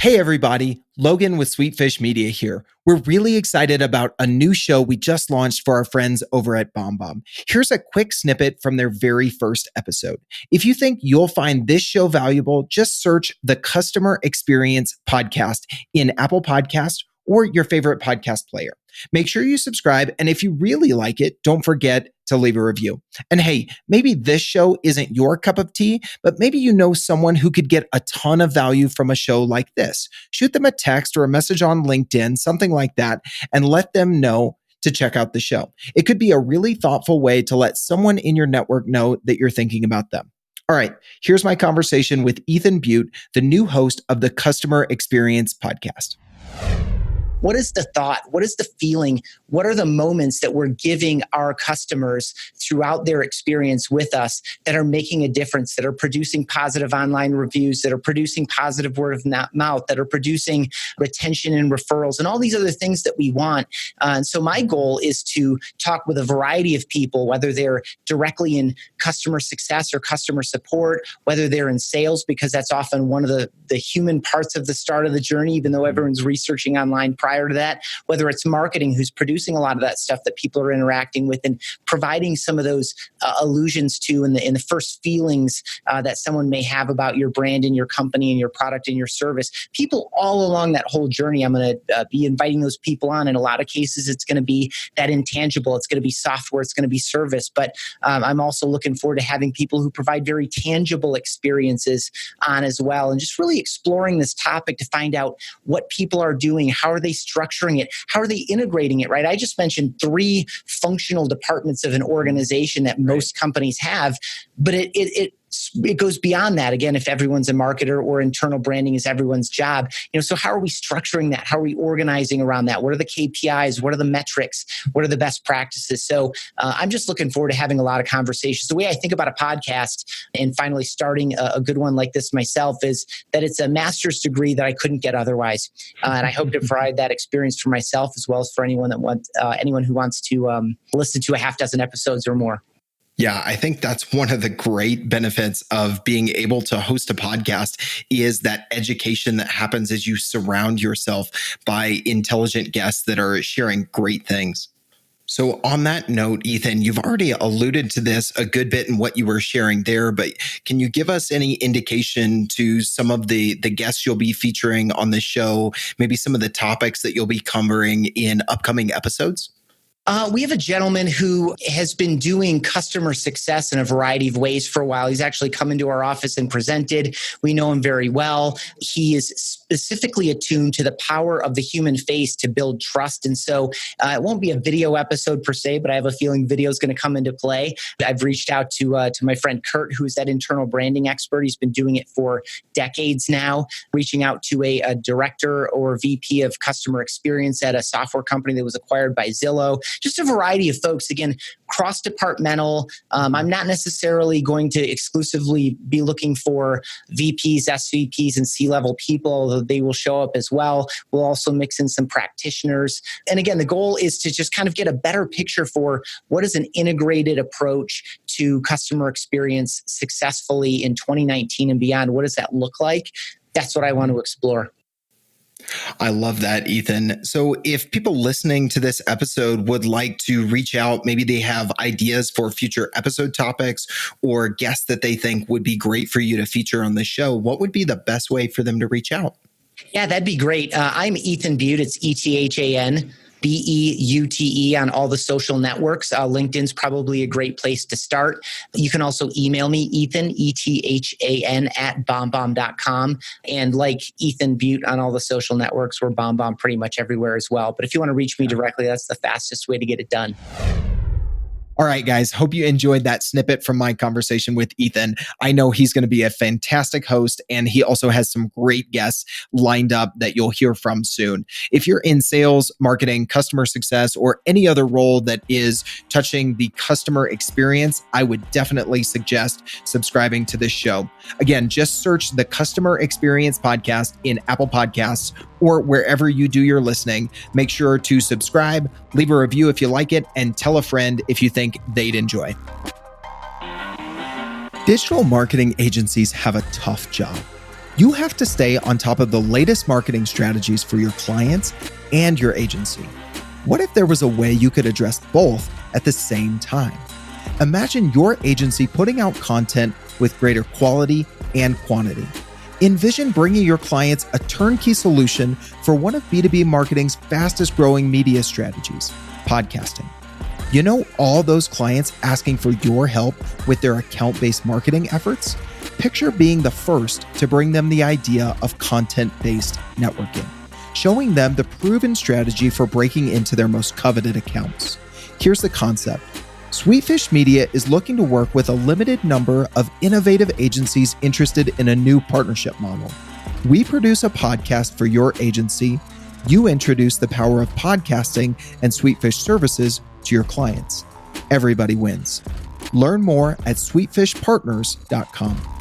Hey everybody, Logan with Sweetfish Media here. We're really excited about a new show we just launched for our friends over at BombBomb. Here's a quick snippet from their very first episode. If you think you'll find this show valuable, just search the Customer Experience Podcast in Apple Podcasts or your favorite podcast player. Make sure you subscribe, and if you really like it, don't forget to leave a review. And hey, maybe this show isn't your cup of tea, but maybe you know someone who could get a ton of value from a show like this. Shoot them a text or a message on LinkedIn, something like that, and let them know to check out the show. It could be a really thoughtful way to let someone in your network know that you're thinking about them. All right, here's my conversation with Ethan Beute, the new host of the Customer Experience Podcast. What is the thought? What is the feeling? What are the moments that we're giving our customers throughout their experience with us that are making a difference, that are producing positive online reviews, that are producing positive word of mouth, that are producing retention and referrals, and all these other things that we want? And so my goal is to talk with a variety of people, whether they're directly in customer success or customer support, whether they're in sales, because that's often one of the human parts of the start of the journey, even though everyone's researching online prior to that, whether it's marketing, who's producing a lot of that stuff that people are interacting with and providing some of those allusions to in the first feelings that someone may have about your brand and your company and your product and your service. People all along that whole journey, I'm going to be inviting those people on. In a lot of cases, it's going to be that intangible. It's going to be software. It's going to be service. But I'm also looking forward to having people who provide very tangible experiences on as well, and just really exploring this topic to find out what people are doing. How are they structuring it? How are they integrating it, right? I just mentioned 3 functional departments of an organization that most companies have, but it goes beyond that. Again, if everyone's a marketer or internal branding is everyone's job, so how are we structuring that? How are we organizing around that? What are the KPIs? What are the metrics? What are the best practices? So I'm just looking forward to having a lot of conversations. The way I think about a podcast and finally starting a good one like this myself is that it's a master's degree that I couldn't get otherwise. And I hope to provide that experience for myself as well as for anyone who wants to listen to a half dozen episodes or more. Yeah, I think that's one of the great benefits of being able to host a podcast is that education that happens as you surround yourself by intelligent guests that are sharing great things. So on that note, Ethan, you've already alluded to this a good bit in what you were sharing there, but can you give us any indication to some of the guests you'll be featuring on the show, maybe some of the topics that you'll be covering in upcoming episodes? We have a gentleman who has been doing customer success in a variety of ways for a while. He's actually come into our office and presented. We know him very well. He is specifically attuned to the power of the human face to build trust. And so it won't be a video episode per se, but I have a feeling video is going to come into play. I've reached out to my friend Kurt, who's that internal branding expert. He's been doing it for decades now, reaching out to a director or VP of customer experience at a software company that was acquired by Zillow. Just a variety of folks, again, cross-departmental. I'm not necessarily going to exclusively be looking for VPs, SVPs, and C-level people, although they will show up as well. We'll also mix in some practitioners. And again, the goal is to just kind of get a better picture for what is an integrated approach to customer experience successfully in 2019 and beyond. What does that look like? That's what I want to explore. I love that, Ethan. So if people listening to this episode would like to reach out, maybe they have ideas for future episode topics or guests that they think would be great for you to feature on the show, what would be the best way for them to reach out? Yeah, that'd be great. I'm Ethan Beute. It's ETHAN. BEUTE on all the social networks. LinkedIn's probably a great place to start. You can also email me, Ethan, ETHAN @BombBomb.com. And like Ethan Beute on all the social networks, we're BombBomb pretty much everywhere as well. But if you want to reach me directly, that's the fastest way to get it done. All right, guys, hope you enjoyed that snippet from my conversation with Ethan. I know he's going to be a fantastic host, and he also has some great guests lined up that you'll hear from soon. If you're in sales, marketing, customer success, or any other role that is touching the customer experience, I would definitely suggest subscribing to this show. Again, just search the Customer Experience Podcast in Apple Podcasts or wherever you do your listening. Make sure to subscribe, leave a review if you like it, and tell a friend if you think they'd enjoy. Digital marketing agencies have a tough job. You have to stay on top of the latest marketing strategies for your clients and your agency. What if there was a way you could address both at the same time? Imagine your agency putting out content with greater quality and quantity. Envision bringing your clients a turnkey solution for one of B2B marketing's fastest growing media strategies, podcasting. You know all those clients asking for your help with their account-based marketing efforts? Picture being the first to bring them the idea of content-based networking, showing them the proven strategy for breaking into their most coveted accounts. Here's the concept. Sweetfish Media is looking to work with a limited number of innovative agencies interested in a new partnership model. We produce a podcast for your agency. You introduce the power of podcasting and Sweetfish services to your clients. Everybody wins. Learn more at sweetfishpartners.com.